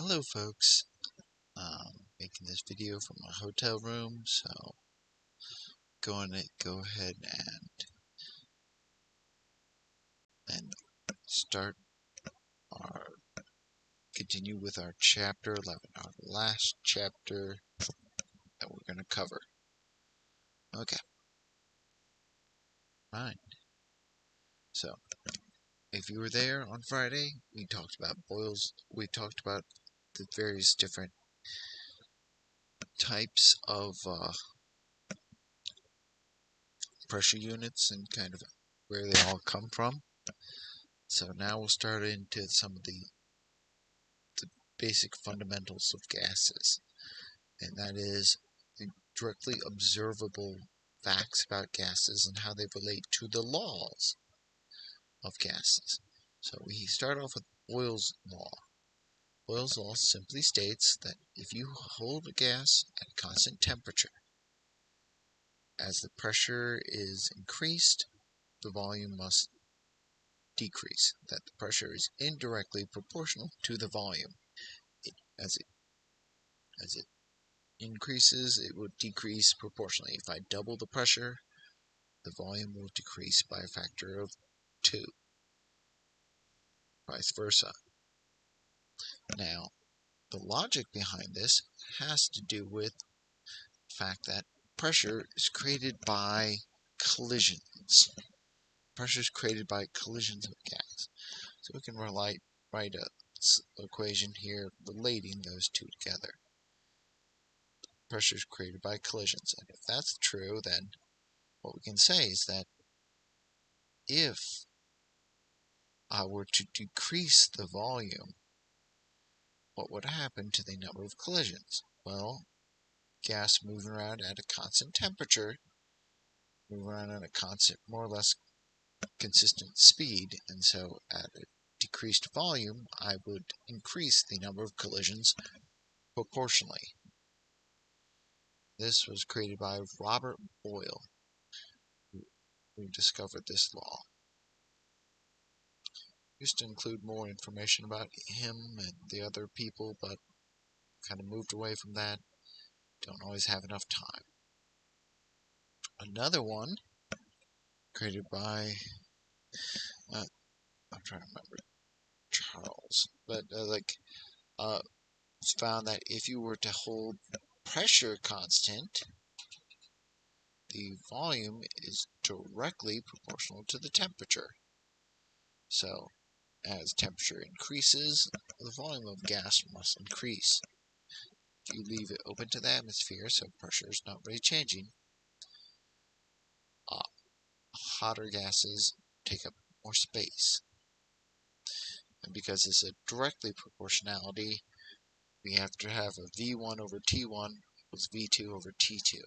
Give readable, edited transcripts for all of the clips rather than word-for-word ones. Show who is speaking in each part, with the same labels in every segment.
Speaker 1: Hello folks, making this video from a hotel room, so going to go ahead and start continue with our chapter 11, our last chapter that we're going to cover. Okay, right. So, if you were there on Friday, we talked about boils, we talked about the various different types of pressure units and kind of where they all come from. So now we'll start into some of the basic fundamentals of gases, and that is the directly observable facts about gases and how they relate to the laws of gases. So we start off with Boyle's law. Boyle's law simply states that if you hold a gas at a constant temperature, as the pressure is increased, the volume must decrease, that the pressure is indirectly proportional to the volume. As it increases, it will decrease proportionally. If I double the pressure, the volume will decrease by a factor of 2. Vice versa. Now, the logic behind this has to do with the fact that pressure is created by collisions. Pressure is created by collisions of gas. So we can write an equation here relating those two together. Pressure is created by collisions. And if that's true, then what we can say is that if I were to decrease the volume, what would happen to the number of collisions? Well, gas moving around at a constant temperature, moving around at a constant, more or less consistent speed, and so at a decreased volume, I would increase the number of collisions proportionally. This was created by Robert Boyle, who discovered this law. Used to include more information about him and the other people, but kind of moved away from that. Don't always have enough time. Another one created by I'm trying to remember Charles, but found that if you were to hold pressure constant, the volume is directly proportional to the temperature. So, as temperature increases, the volume of gas must increase. If you leave it open to the atmosphere, so pressure is not really changing, hotter gases take up more space. And because it's a directly proportionality, we have to have a V1 over T1 equals V2 over T2.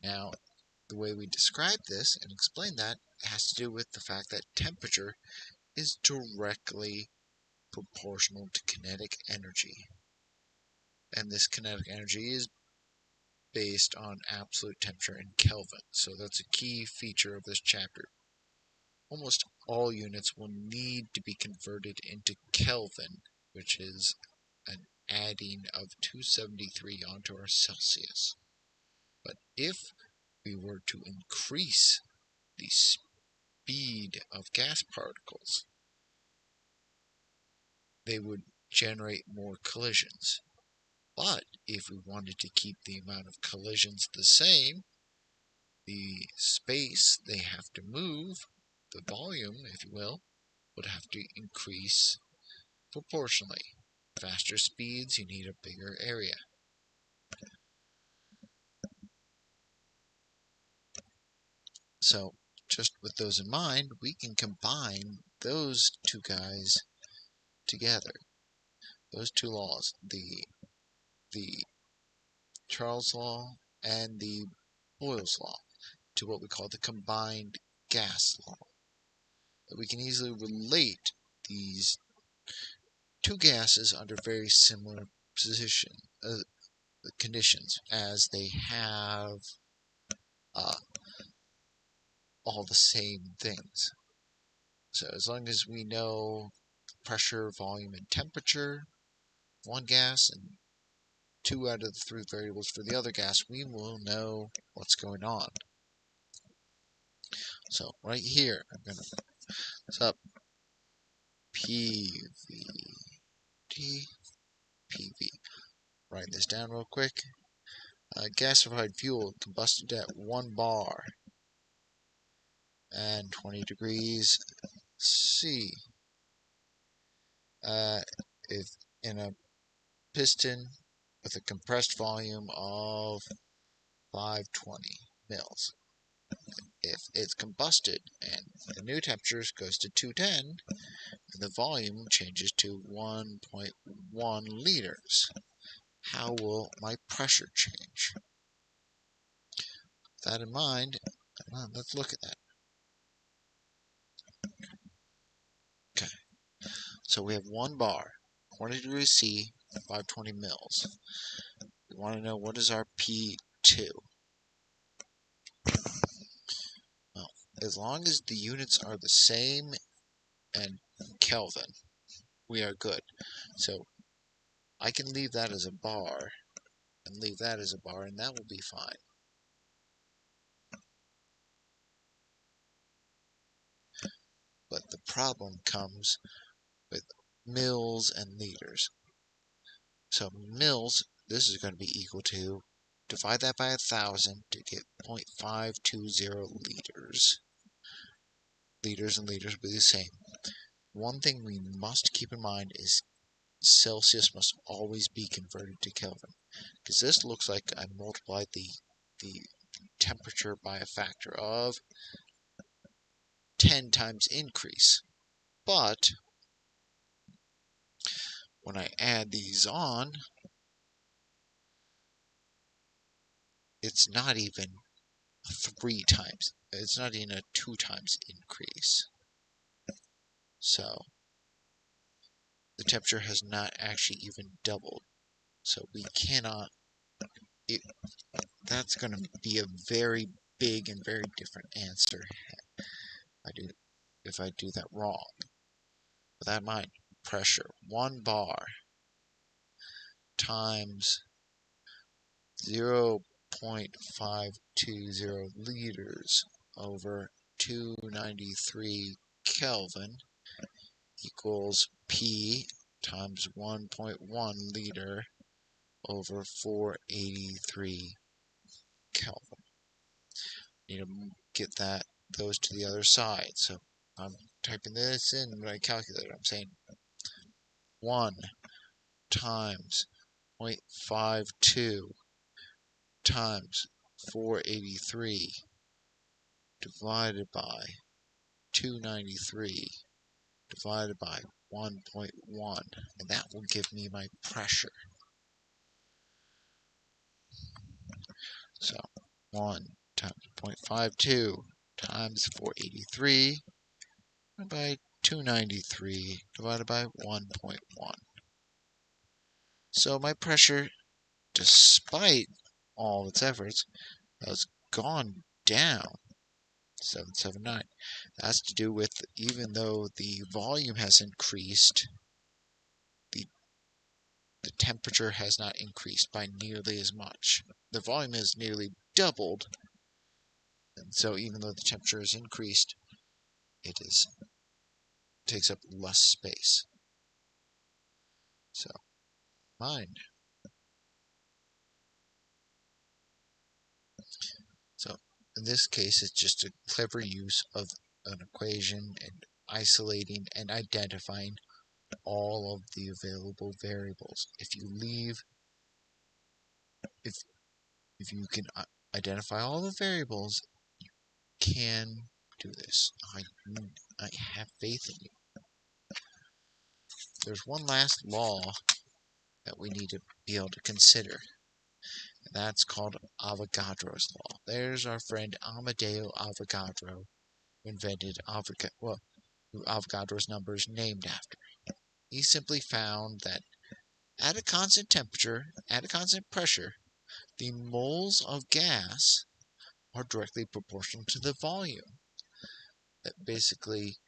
Speaker 1: Now, the way we describe this and explain that has to do with the fact that temperature is directly proportional to kinetic energy. And this kinetic energy is based on absolute temperature in Kelvin. So that's a key feature of this chapter. Almost all units will need to be converted into Kelvin, which is an adding of 273 onto our Celsius. But if we were to increase the speed of gas particles, they would generate more collisions. But if we wanted to keep the amount of collisions the same, the space they have to move, the volume, if you will, would have to increase proportionally. Faster speeds, you need a bigger area. So, just with those in mind, we can combine those two guys together. Those two laws, the Charles law and the Boyle's law, to what we call the combined gas law. We can easily relate these two gases under very similar conditions, as they have all the same things. So as long as we know pressure, volume, and temperature, one gas and 2 out of the 3 variables for the other gas, we will know what's going on. So right here, I'm going to set up PVT, PV. Write this down real quick. Gasified fuel combusted at 1 bar and 20 degrees C. If in a piston with a compressed volume of 520 mils. If it's combusted and the new temperature goes to 210, the volume changes to 1.1 liters. How will my pressure change? With that in mind, let's look at that. Okay, so we have 1 bar, 20 degrees C, 520 mils. We want to know what is our P2. Well, as long as the units are the same and Kelvin, we are good. So I can leave that as a bar and leave that as a bar, and that will be fine. But the problem comes with mils and liters. So mils, this is going to be equal to, divide that by 1,000 to get 0.520 liters. Liters and liters will be the same. One thing we must keep in mind is Celsius must always be converted to Kelvin, because this looks like I multiplied the temperature by a factor of 10 times increase. But when I add these on, it's not even 3 times. It's not even a 2 times increase. So the temperature has not actually even doubled. So we cannot. That's going to be a very big and very different answer if I do that wrong. With that in mind, pressure 1 bar times 0.520 liters over 293 Kelvin equals P times 1.1 liter over 483 Kelvin. Need to get those to the other side. So I'm typing this in when I calculate. I'm saying 1 times 0.52 times 483 divided by 293 divided by 1.1, and that will give me my pressure. So 1 times 0.52 times 483 divided by 293 divided by 1.1. So my pressure, despite all its efforts, has gone down 779. That's to do with, even though the volume has increased, the temperature has not increased by nearly as much. The volume has nearly doubled, and so even though the temperature has increased, it takes up less space. So, mind. So, in this case, it's just a clever use of an equation and isolating and identifying all of the available variables. If you can identify all the variables, you can do this. I have faith in you. There's one last law that we need to be able to consider, and that's called Avogadro's law. There's our friend Amadeo Avogadro, who invented who Avogadro's number is named after. He simply found that at a constant temperature, at a constant pressure, the moles of gas are directly proportional to the volume. That basically,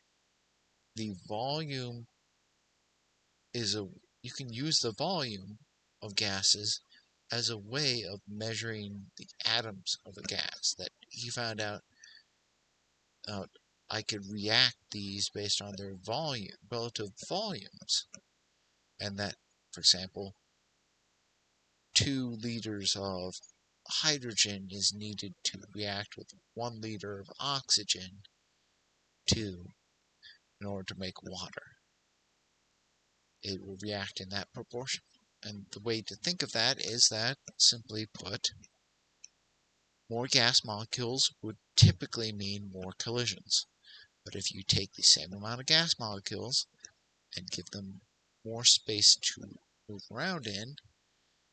Speaker 1: the volume is you can use the volume of gases as a way of measuring the atoms of a gas. That he found out I could react these based on their volume, relative volumes, and that, for example, 2 liters of hydrogen is needed to react with 1 liter of oxygen in order to make water. It will react in that proportion. And the way to think of that is that, simply put, more gas molecules would typically mean more collisions. But if you take the same amount of gas molecules and give them more space to move around in,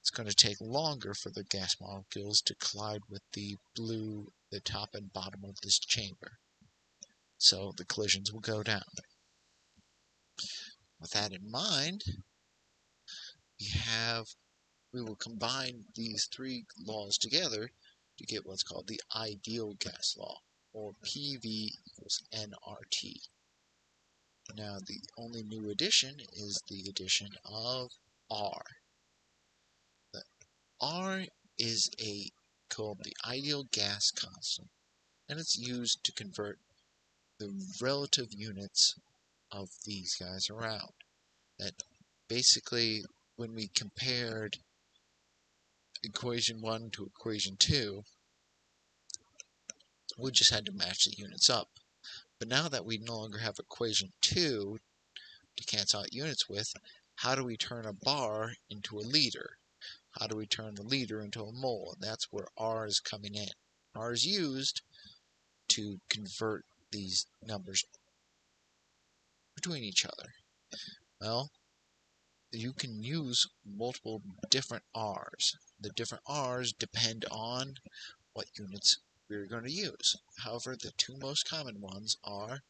Speaker 1: it's going to take longer for the gas molecules to collide with the top and bottom of this chamber. So the collisions will go down. With that in mind, we will combine these 3 laws together to get what's called the ideal gas law, or PV equals nRT. Now, the only new addition is the addition of R. The R is called the ideal gas constant, and it's used to convert the relative units of these guys around. That basically, when we compared equation 1 to equation 2, we just had to match the units up. But now that we no longer have equation 2 to cancel out units with, how do we turn a bar into a liter? How do we turn a liter into a mole? And that's where R is coming in. R is used to convert these numbers between each other. Well, you can use multiple different R's. The different R's depend on what units we're going to use. However, the 2 most common ones are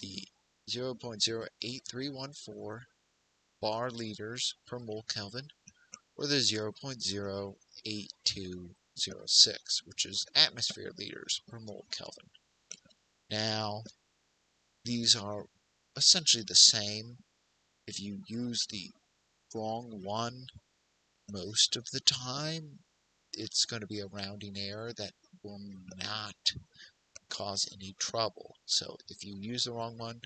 Speaker 1: the 0.08314 bar liters per mole Kelvin, or the 0.08206, which is atmosphere liters per mole Kelvin. Now, these are essentially the same. If you use the wrong one most of the time, it's going to be a rounding error that will not cause any trouble. So if you use the wrong one,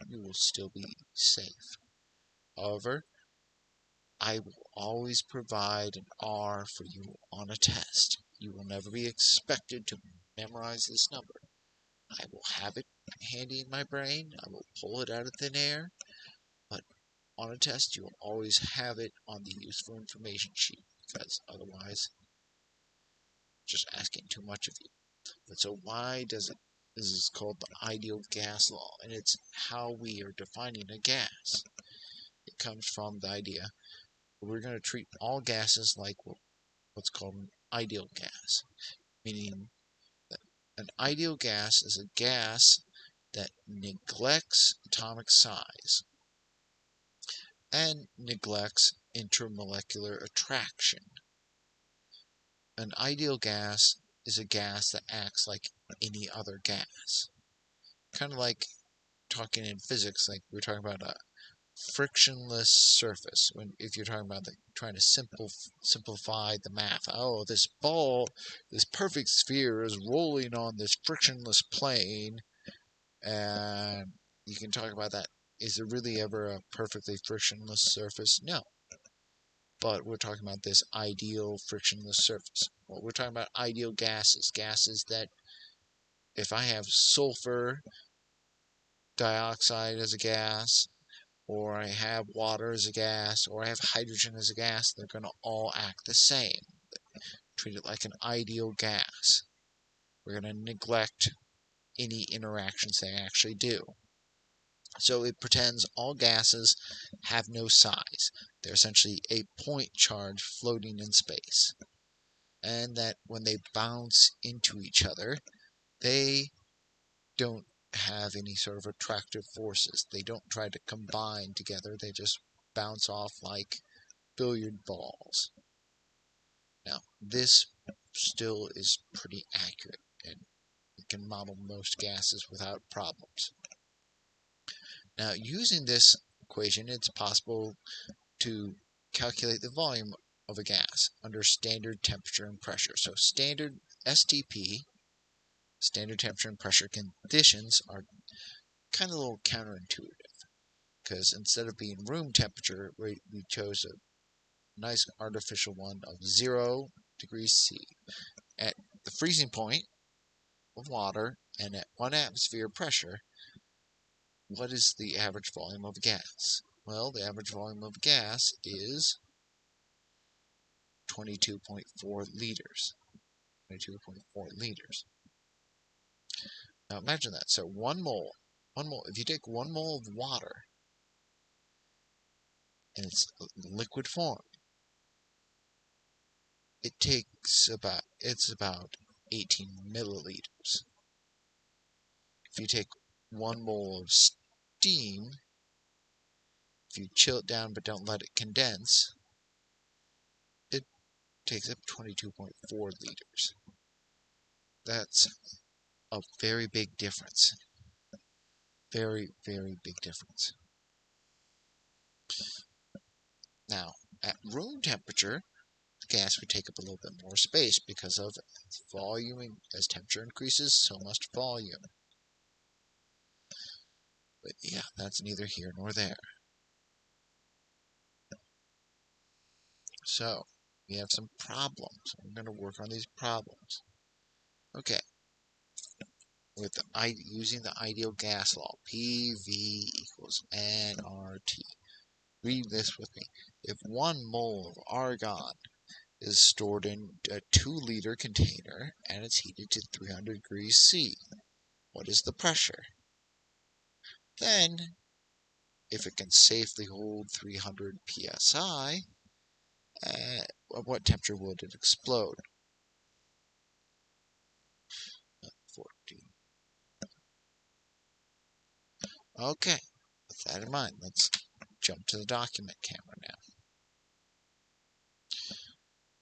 Speaker 1: you will still be safe. However, I will always provide an R for you on a test. You will never be expected to memorize this number. I will have it handy in my brain. I will pull it out of thin air. But on a test, you will always have it on the useful information sheet, because otherwise, just asking too much of you. But so why does it? This is called the ideal gas law, and it's how we are defining a gas. It comes from the idea that we're going to treat all gases like what's called an ideal gas, meaning that an ideal gas is a gas that neglects atomic size and neglects intermolecular attraction. An ideal gas is a gas that acts like any other gas. Kind of like talking in physics, like we're talking about a frictionless surface. If you're talking about trying to simplify the math. Oh, this perfect sphere is rolling on this frictionless plane, and you can talk about that. Is there really ever a perfectly frictionless surface? No. But we're talking about this ideal frictionless surface. Well, we're talking about ideal gases. Gases that, if I have sulfur dioxide as a gas, or I have water as a gas, or I have hydrogen as a gas, they're going to all act the same. Treat it like an ideal gas. We're going to neglect any interactions they actually do. So it pretends all gases have no size. They're essentially a point charge floating in space. And that when they bounce into each other, they don't have any sort of attractive forces. They don't try to combine together. They just bounce off like billiard balls. Now, this still is pretty accurate, and it can model most gases without problems. Now, using this equation, it's possible to calculate the volume of a gas under standard temperature and pressure. So standard STP, standard temperature and pressure conditions, are kind of a little counterintuitive, because instead of being room temperature, we chose a nice artificial one of 0 degrees C. At the freezing point of water and at 1 atmosphere pressure, what is the average volume of gas? Well, the average volume of gas is 22.4 liters. 22.4 liters. Now imagine that. So 1 mole, if you take 1 mole of water in its liquid form, it's about 18 milliliters. If you take 1 mole of steam, if you chill it down but don't let it condense, it takes up 22.4 liters. That's a very big difference. Very, very big difference. Now, at room temperature, the gas would take up a little bit more space because of volume. As temperature increases, so must volume. But yeah, that's neither here nor there. So, we have some problems. I'm going to work on these problems. Okay. Using the ideal gas law, PV equals nRT. Read this with me. If 1 mole of argon is stored in a 2-liter container and it's heated to 300 degrees C, what is the pressure? Then, if it can safely hold 300 psi, at what temperature would it explode? 14. Okay, with that in mind, let's jump to the document camera now.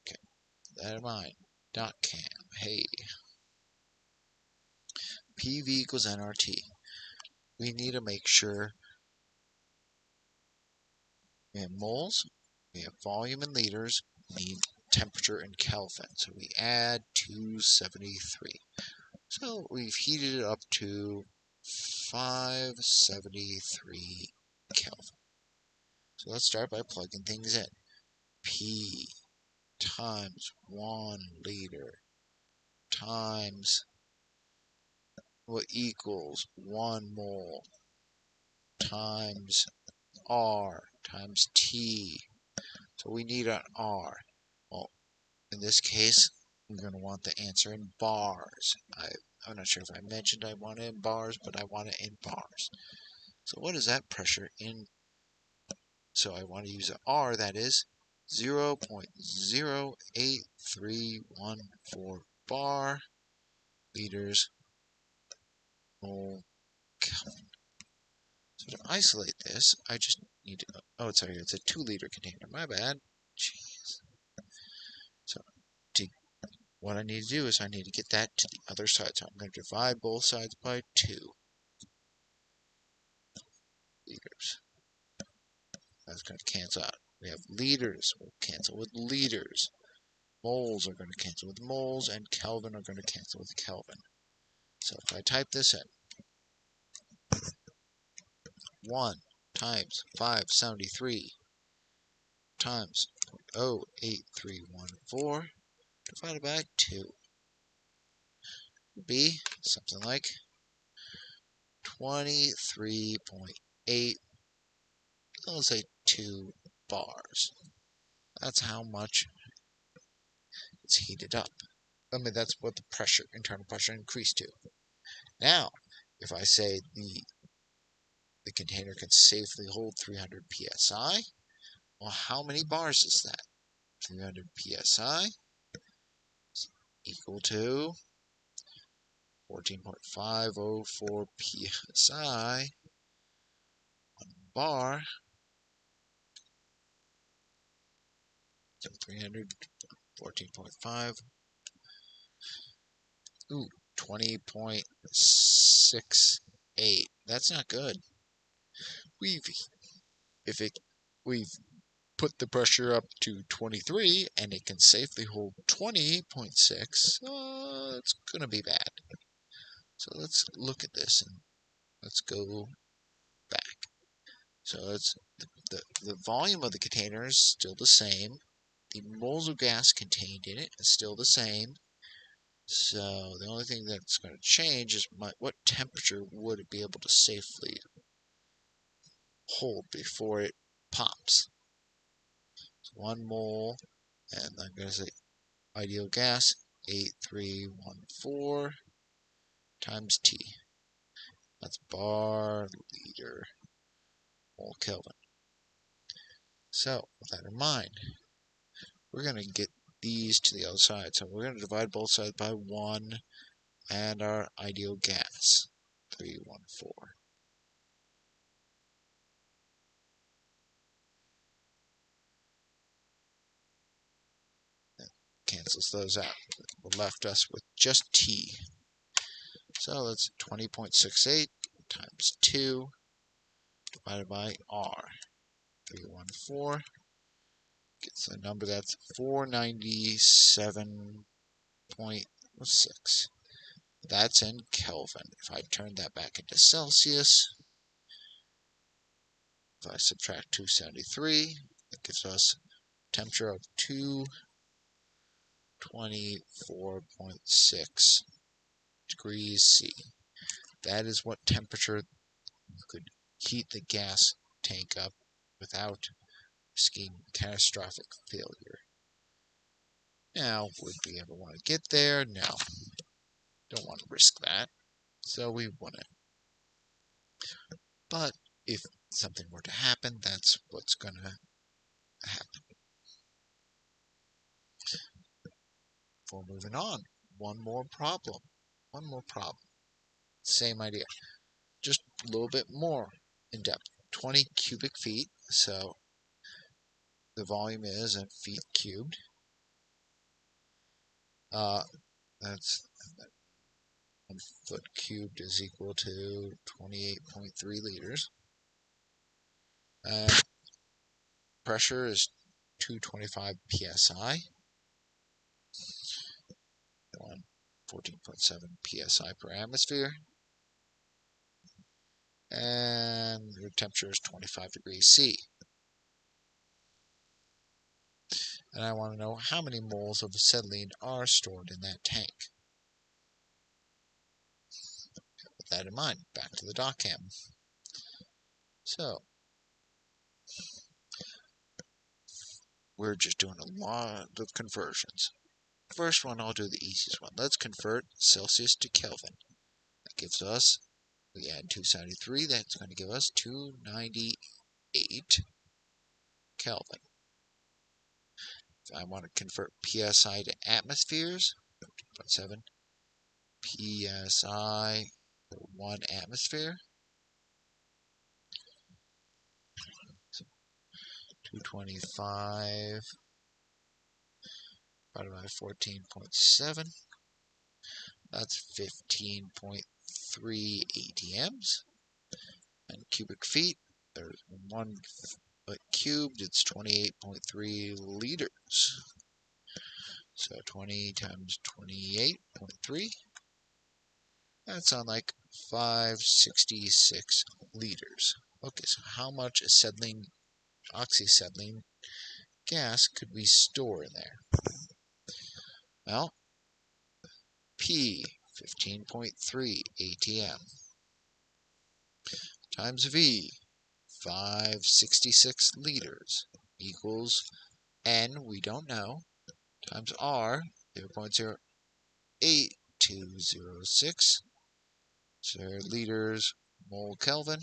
Speaker 1: Okay, with that in mind, .cam, hey. PV equals nRT. We need to make sure we have moles, we have volume in liters, we need temperature in Kelvin. So we add 273. So we've heated it up to 573 Kelvin. So let's start by plugging things in. P times 1 liter times what equals 1 mole times R times T. So we need an R. Well, in this case, we're going to want the answer in bars. I'm not sure if I mentioned I want it in bars, but I want it in bars. So what is that pressure in? So I want to use an R, that is 0.08314 bar liters mole Kelvin. So to isolate this, I just need to, oh, sorry, it's a 2-liter container. My bad. Jeez. So what I need to do is I need to get that to the other side. So I'm going to divide both sides by 2 liters. That's going to cancel out. We have liters. We'll cancel with liters. Moles are going to cancel with moles, and Kelvin are going to cancel with Kelvin. So if I type this in, 1 times 573 times 0.08314 divided by 2 would be something like 23.8, let's say 2 bars. That's how much it's heated up. I mean, that's what the pressure, internal pressure, increased to. Now, if I say the container can safely hold 300 psi, well, how many bars is that? 300 psi is equal to 14.504 psi. 1 bar. So 300, 14.5. Ooh, 20.68. That's not good. We've put the pressure up to 23 and it can safely hold 20.6, it's going to be bad. So let's look at this and let's go back. So it's the volume of the container is still the same. The moles of gas contained in it is still the same. So the only thing that's going to change is what temperature would it be able to safely hold before it pops. So 1 mole, and I'm going to say ideal gas, 8314 times T. That's bar, liter, mole, Kelvin. So, with that in mind, we're going to get these to the other side. So we're going to divide both sides by 1 and our ideal gas, 314. That cancels those out. It left us with just T. So that's 20.68 times 2 divided by R. 314 gets the number that's 497.6. That's in Kelvin. If I turn that back into Celsius, if I subtract 273, that gives us a temperature of 224.6 degrees C. That is what temperature you could heat the gas tank up without risking catastrophic failure. Now, would we ever want to get there? No. Don't want to risk that. So we wouldn't. But if something were to happen, that's what's going to happen. Before moving on, one more problem. Same idea. Just a little bit more in depth. 20 cubic feet. So the volume is in feet cubed. That's 1 foot cubed is equal to 28.3 liters. And pressure is 225 psi. 14.7 psi per atmosphere. And the temperature is 25 degrees C. And I want to know how many moles of acetylene are stored in that tank. With that in mind, back to the DocCam. So, we're just doing a lot of conversions. First one, I'll do the easiest one. Let's convert Celsius to Kelvin. That gives us, we add 273, that's going to give us 298 Kelvin. If I want to convert PSI to atmospheres, 2.7 PSI for 1 atmosphere. So 225 divided by 14.7. That's 15.3 ATMs. And cubic feet, there's 1 foot cubed, it's 28.3 liters. So 20 times 28.3. That's on like 566 liters. Okay, so how much acetylene, oxyacetylene gas could we store in there? Well, P, 15.3 ATM, times V, 566 liters, equals N, we don't know, times R, 0.08206, so liters, mole, Kelvin,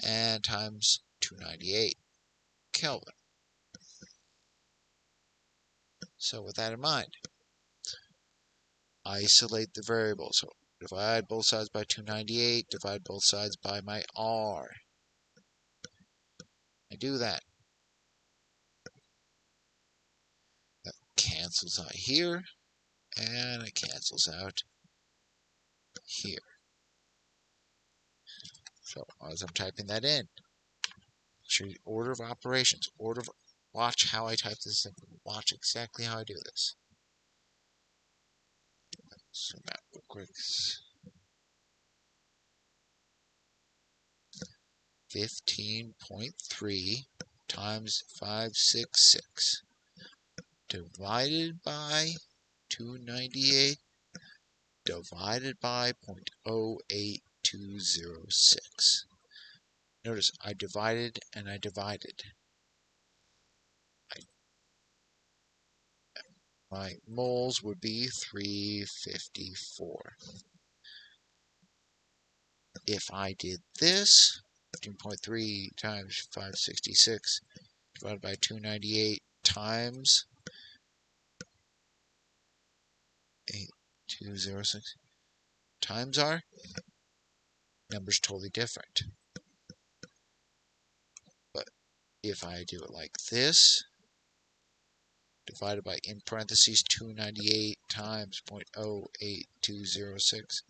Speaker 1: and times 298 Kelvin. So with that in mind, isolate the variable. So divide both sides by 298, divide both sides by my R. I do that. That cancels out here, and it cancels out here. So as I'm typing that in, show you order of operations. Watch how I type this in. Watch exactly how I do this. Zoom out real quick. 15.3 times 566 divided by 298 divided by 0.08206. Notice I divided and I divided. My moles would be 354. If I did this, 15.3 times 566 divided by 298 times 8206 times our number's totally different. But if I do it like this, divided by, in parentheses, 298 times 0.08206,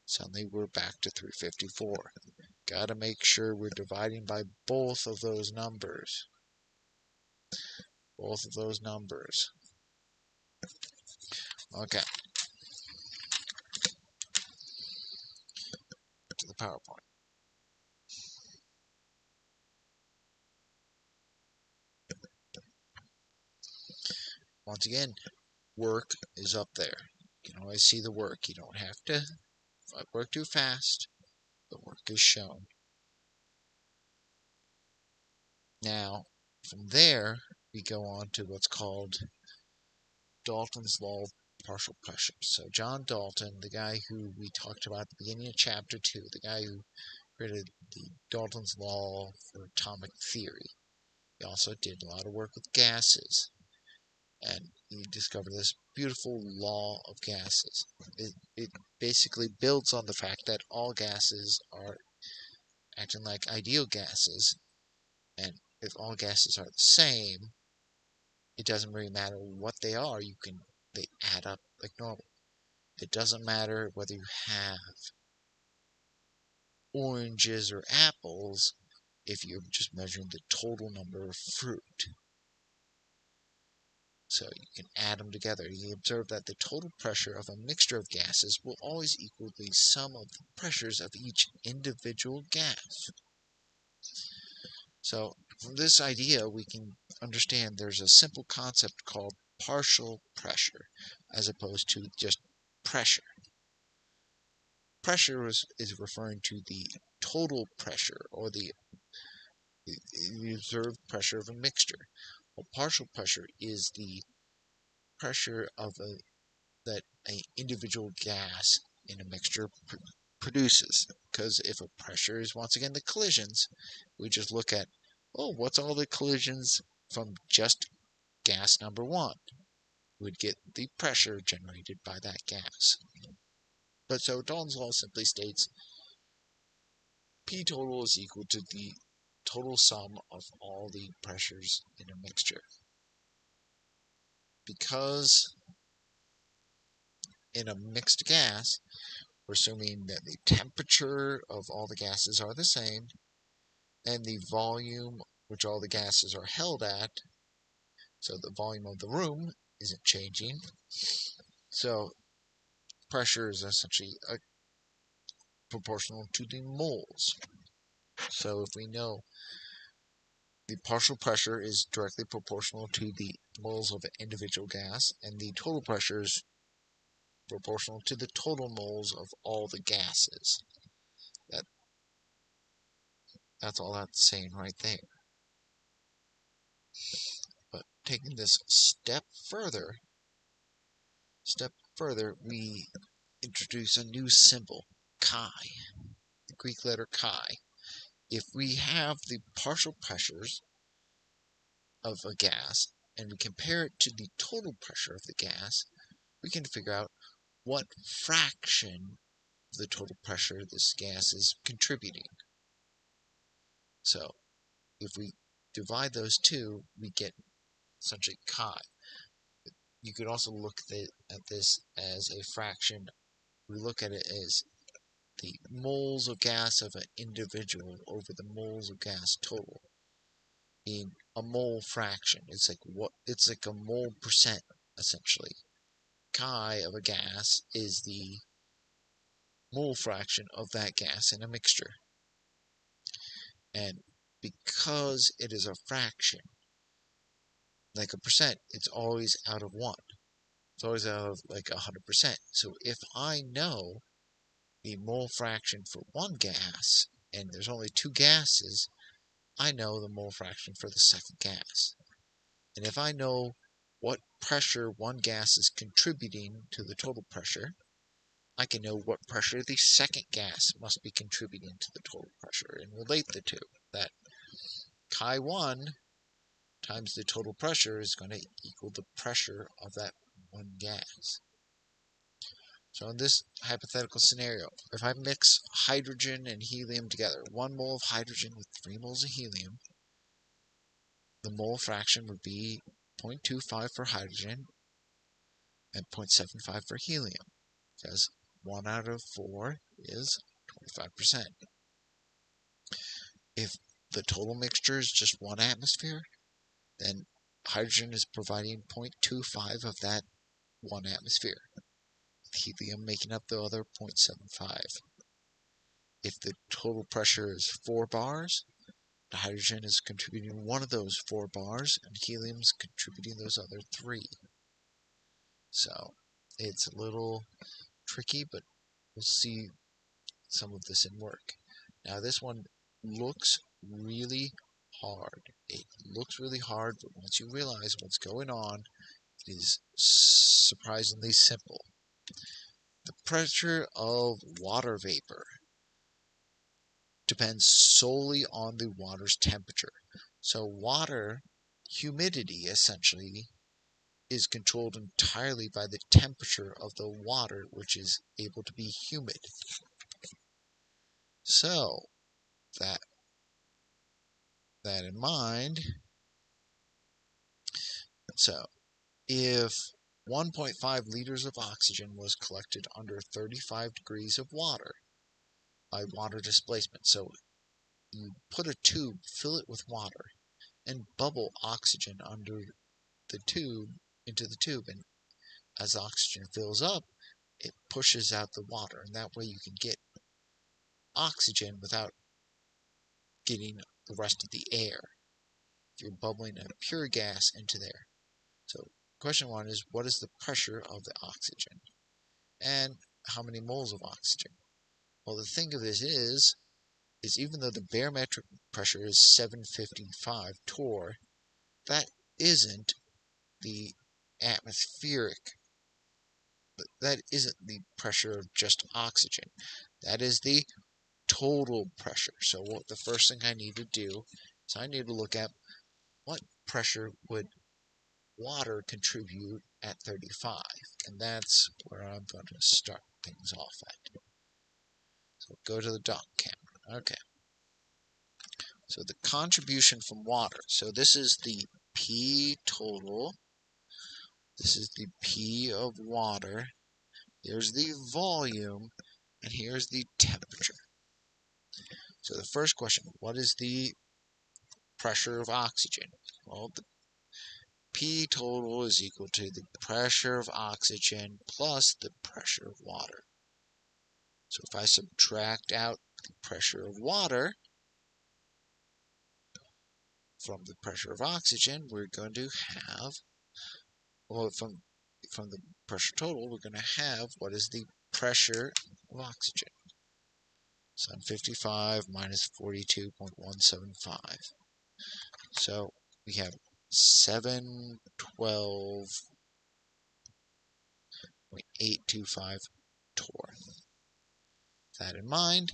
Speaker 1: suddenly we're back to 354. Gotta make sure we're dividing by both of those numbers. Both of those numbers. Okay. To the PowerPoint. Once again, work is up there. You can always see the work. You don't have to. If I work too fast, the work is shown. Now, from there, we go on to what's called Dalton's Law of Partial Pressure. So John Dalton, the guy who we talked about at the beginning of Chapter 2, the guy who created the Dalton's Law for atomic theory. He also did a lot of work with gases. And he discovered this beautiful law of gases. It basically builds on the fact that all gases are acting like ideal gases, and if all gases are the same, it doesn't really matter what they are. They add up like normal. It doesn't matter whether you have oranges or apples if you're just measuring the total number of fruit. So you can add them together. You observe that the total pressure of a mixture of gases will always equal the sum of the pressures of each individual gas. So from this idea, we can understand there's a simple concept called partial pressure, as opposed to just pressure. Pressure is referring to the total pressure, or the observed pressure of a mixture. Well, partial pressure is the pressure of that an individual gas in a mixture produces. Because if a pressure is, once again, the collisions, we just look at, what's all the collisions from just gas number 1? We'd get the pressure generated by that gas. But so Dalton's law simply states P total is equal to the total sum of all the pressures in a mixture. Because in a mixed gas, we're assuming that the temperature of all the gases are the same, and the volume which all the gases are held at, so the volume of the room isn't changing. So pressure is essentially proportional to the moles. So if we know the partial pressure is directly proportional to the moles of an individual gas, and the total pressure is proportional to the total moles of all the gases. That's all that's saying right there. But taking this step further, we introduce a new symbol, chi, the Greek letter chi. If we have the partial pressures of a gas and we compare it to the total pressure of the gas, we can figure out what fraction of the total pressure this gas is contributing. So if we divide those two, we get essentially chi. You could also look at this as a fraction. We look at it as the moles of gas of an individual over the moles of gas total in a mole fraction. It's like a mole percent, essentially. Chi of a gas is the mole fraction of that gas in a mixture. And because it is a fraction, like a percent, it's always out of 1. It's always out of like 100%. So if I know the mole fraction for one gas, and there's only 2 gases, I know the mole fraction for the second gas. And if I know what pressure one gas is contributing to the total pressure, I can know what pressure the second gas must be contributing to the total pressure and relate the two. That chi 1 times the total pressure is going to equal the pressure of that one gas. So in this hypothetical scenario, if I mix hydrogen and helium together, 1 mole of hydrogen with 3 moles of helium, the mole fraction would be 0.25 for hydrogen and 0.75 for helium, because 1 out of 4 is 25%. If the total mixture is just 1 atmosphere, then hydrogen is providing 0.25 of that 1 atmosphere, with helium making up the other 0.75. If the total pressure is 4 bars, the hydrogen is contributing 1 of those 4 bars, and helium is contributing those other 3. So it's a little tricky, but we'll see some of this in work. Now this one looks really hard. It looks really hard, but once you realize what's going on, it is surprisingly simple. The pressure of water vapor depends solely on the water's temperature. So water humidity, essentially, is controlled entirely by the temperature of the water, which is able to be humid. So, that in mind, so if 1.5 liters of oxygen was collected under 35 degrees of water by water displacement, so you put a tube, fill it with water, and bubble oxygen under the tube into the tube, and as oxygen fills up, it pushes out the water, and that way you can get oxygen without getting the rest of the air. If you're bubbling a pure gas into there. So question 1 is, what is the pressure of the oxygen? And how many moles of oxygen? Well, the thing of this is even though the barometric pressure is 755 torr, that isn't the atmospheric, that isn't the pressure of just oxygen. That is the total pressure. So what the first thing I need to do is I need to look at what pressure would water contribute at 35, and that's where I'm going to start things off at. So go to the dot camera. Okay. So the contribution from water. So this is the P total. This is the P of water. Here's the volume, and here's the temperature. So the first question, what is the pressure of oxygen? Well, the P total is equal to the pressure of oxygen plus the pressure of water. So if I subtract out the pressure of water from the pressure of oxygen, we're going to have, well, from the pressure total, we're going to have what is the pressure of oxygen. 755 minus 42.175. So we have 712.825 torr. With that in mind,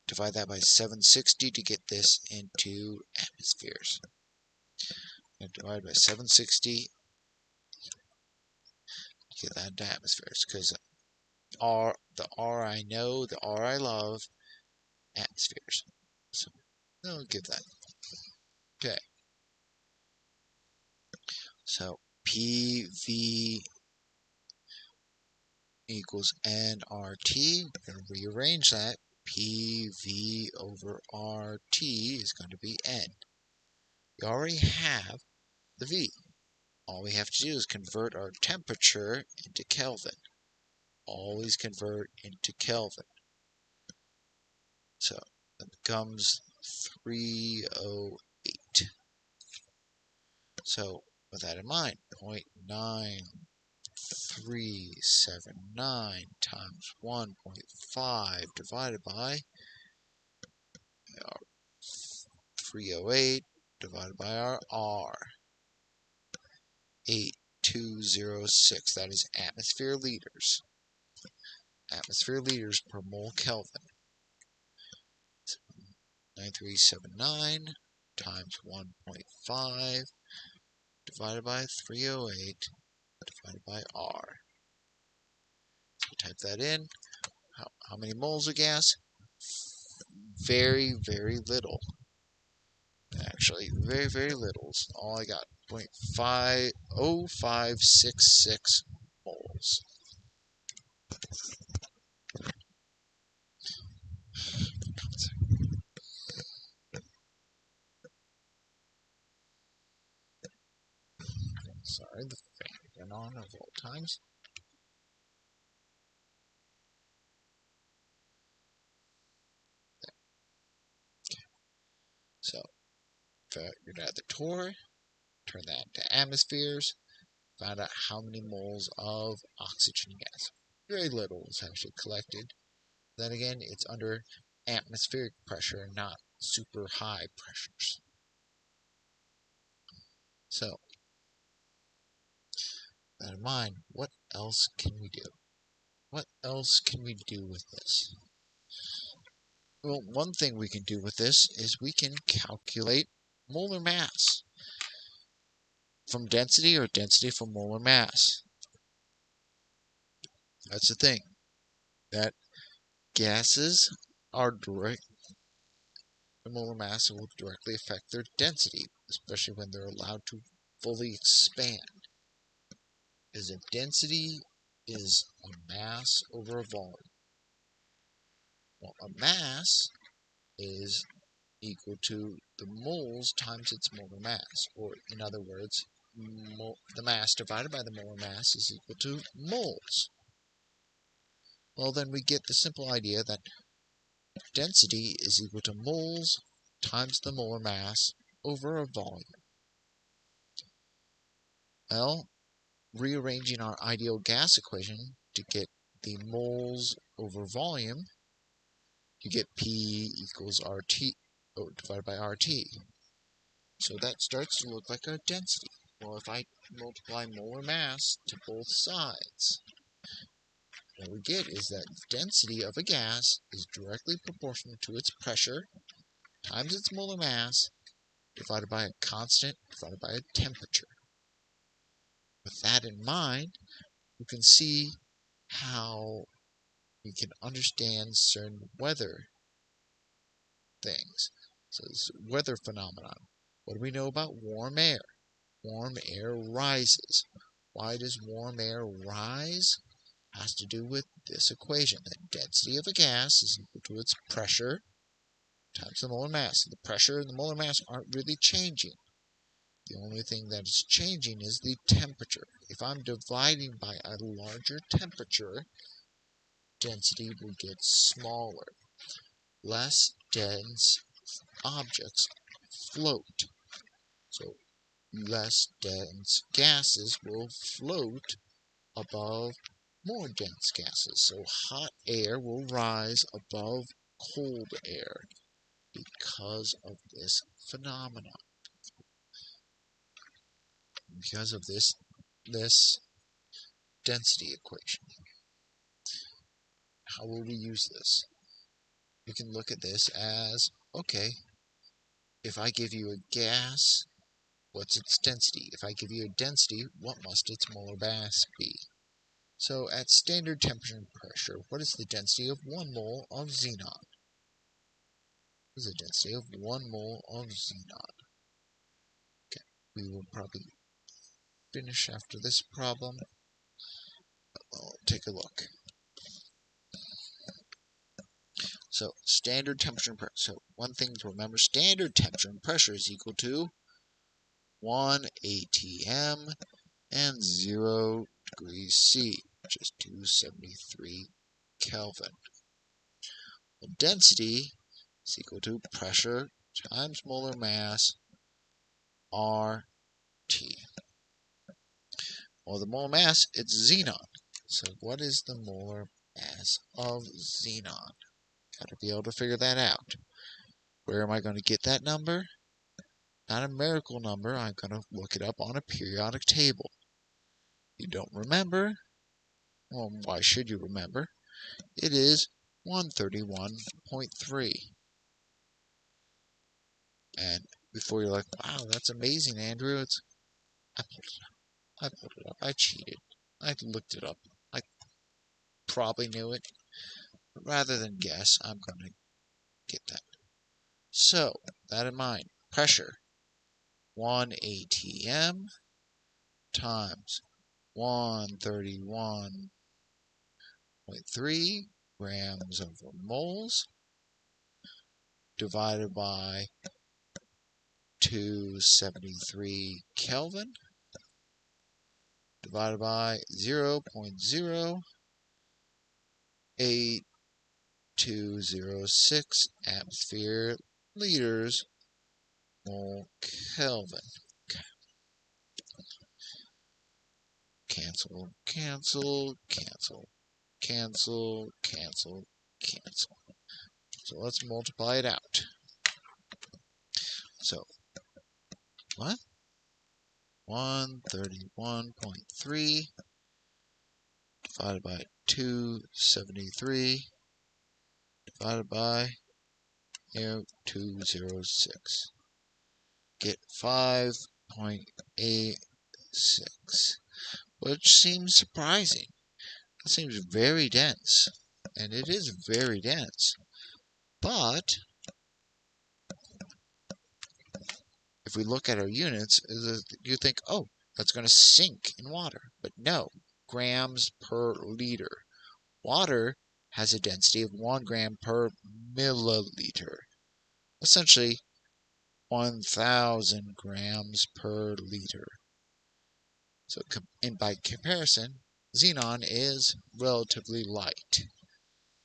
Speaker 1: divide that by 760 to get this into atmospheres. And divide by 760 to get that into atmospheres, because the R I know, the R I love, atmospheres. So I'll give that. Okay. So PV equals nRT. We're going to rearrange that. PV over RT is going to be N. We already have the V. All we have to do is convert our temperature into Kelvin. Always convert into Kelvin. So that becomes 308. So with that in mind, 0.9379 times 1.5 divided by 308 divided by our R. 8206. That is atmosphere liters. Atmosphere liters per mole Kelvin. 9379 times 1.5 divided by 308 divided by R. So type that in. How many moles of gas? Very, very little. Actually, very, very little. So all I got, 0.0566 moles. Sorry, the fan went on of all times. So, figured out the torr, turn that into atmospheres, found out how many moles of oxygen gas. Very little is actually collected. Then again, it's under atmospheric pressure, not super high pressures. So, with that in mind, what else can we do? What else can we do with this? Well, one thing we can do with this is we can calculate molar mass from density or density from molar mass. That's the thing. That gases are direct. The molar mass will directly affect their density, especially when they're allowed to fully expand. Because a density is a mass over a volume. Well, a mass is equal to the moles times its molar mass, or in other words, the mass divided by the molar mass is equal to moles. Well, then we get the simple idea that density is equal to moles times the molar mass over a volume. Well, rearranging our ideal gas equation to get the moles over volume, you get P equals RT divided by RT. So that starts to look like a density. Well, if I multiply molar mass to both sides, what we get is that density of a gas is directly proportional to its pressure times its molar mass divided by a constant divided by a temperature. With that in mind, you can see how we can understand certain weather things. So this weather phenomenon. What do we know about warm air? Warm air rises. Why does warm air rise? It has to do with this equation. The density of a gas is equal to its pressure times the molar mass. The pressure and the molar mass aren't really changing. The only thing that is changing is the temperature. If I'm dividing by a larger temperature, density will get smaller. Less dense objects float. So less dense gases will float above more dense gases. So hot air will rise above cold air because of this phenomenon. Because of this density equation. How will we use this? You can look at this as, okay, if I give you a gas, what's its density? If I give you a density, what must its molar mass be? So at standard temperature and pressure, what is the density of 1 mole of xenon? What is the density of 1 mole of xenon? Okay, we will probably finish after this problem. Well, take a look. So, standard temperature and pressure. So, one thing to remember, standard temperature and pressure is equal to 1 atm and 0 degrees C, which is 273 Kelvin. Well, density is equal to pressure times molar mass, RT. Well, the molar mass, it's xenon. So what is the molar mass of xenon? Got to be able to figure that out. Where am I going to get that number? Not a numerical number. I'm going to look it up on a periodic table. You don't remember? Well, why should you remember? It is 131.3. And before you're like, wow, that's amazing, Andrew. I pulled it up. I cheated. I looked it up. I probably knew it. But rather than guess, I'm going to get that. So, that in mind, pressure, 1 atm times 131.3 grams over moles divided by 273 Kelvin divided by 0.08206 atmosphere liters mole Kelvin. Cancel, cancel, cancel, cancel, cancel, cancel. So let's multiply it out. So, what? 131.3 divided by 273 divided by 206. Get 5.86, which seems surprising. It seems very dense, and it is very dense. But if we look at our units, you think, oh, that's going to sink in water. But no, grams per liter. Water has a density of 1 gram per milliliter. Essentially, 1,000 grams per liter. So, and by comparison, xenon is relatively light.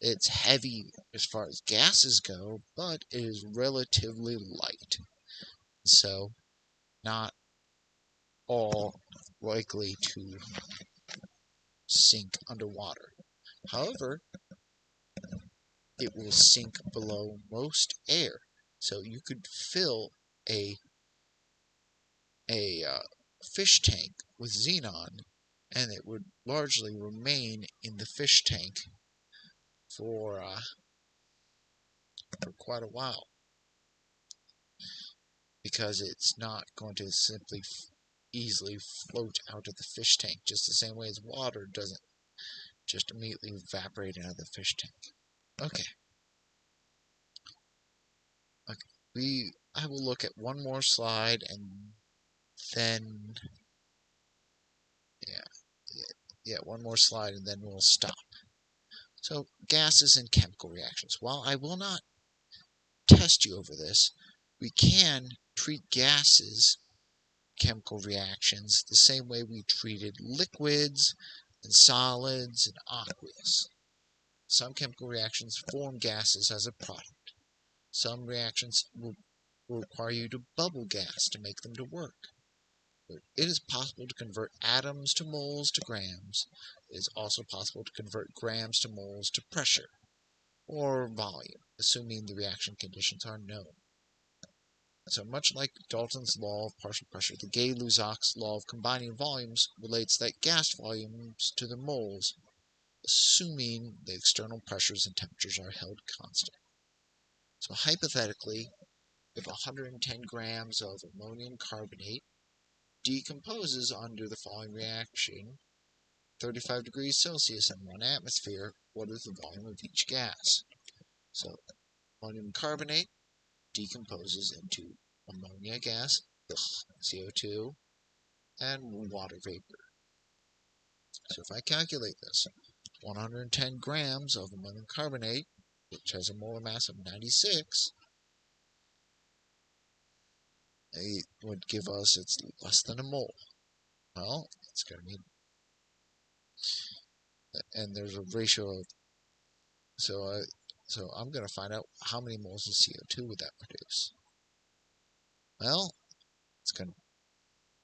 Speaker 1: It's heavy as far as gases go, but it is relatively light. So, not all likely to sink underwater. However, it will sink below most air. So you could fill a fish tank with xenon, and it would largely remain in the fish tank for quite a while, because it's not going to simply easily float out of the fish tank, just the same way as water doesn't just immediately evaporate out of the fish tank. Okay. I will look at one more slide and then one more slide and then we'll stop. So, gases and chemical reactions. While I will not test you over this, we can treat gases, chemical reactions, the same way we treated liquids and solids and aqueous. Some chemical reactions form gases as a product. Some reactions will require you to bubble gas to make them to work. It is possible to convert atoms to moles to grams. It is also possible to convert grams to moles to pressure or volume, assuming the reaction conditions are known. So much like Dalton's law of partial pressure, the Gay-Lussac's law of combining volumes relates that gas volumes to the moles, assuming the external pressures and temperatures are held constant. So hypothetically, if 110 grams of ammonium carbonate decomposes under the following reaction, 35 degrees Celsius and 1 atmosphere, what is the volume of each gas? So, ammonium carbonate decomposes into ammonia gas, CO2, and water vapor. So if I calculate this, 110 grams of ammonium carbonate, which has a molar mass of 96, it would give us, it's less than a mole. Well, it's going to be, and there's a ratio of, so I'm going to find out how many moles of CO2 would that produce. Well, it's going to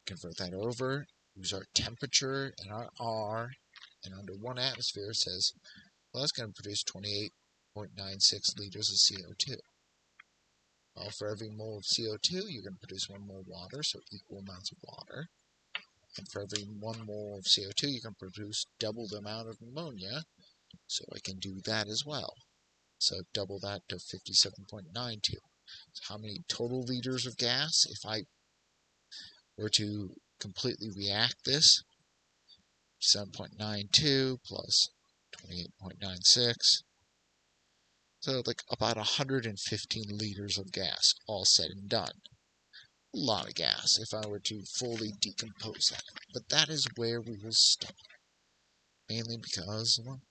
Speaker 1: convert that over, use our temperature and our R, and under 1 atmosphere it says, well, that's going to produce 28.96 liters of CO2. Well, for every mole of CO2, you're going to produce 1 mole of water, so equal amounts of water. And for every 1 mole of CO2, you can produce double the amount of ammonia, so I can do that as well. So double that to 57.92. So how many total liters of gas, if I were to completely react this, 7.92 plus 28.96, so like about 115 liters of gas, all said and done. A lot of gas if I were to fully decompose that. But that is where we will stop. Mainly because, well,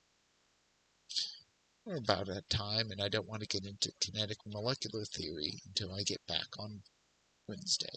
Speaker 1: we're about at time and I don't want to get into kinetic molecular theory until I get back on Wednesday.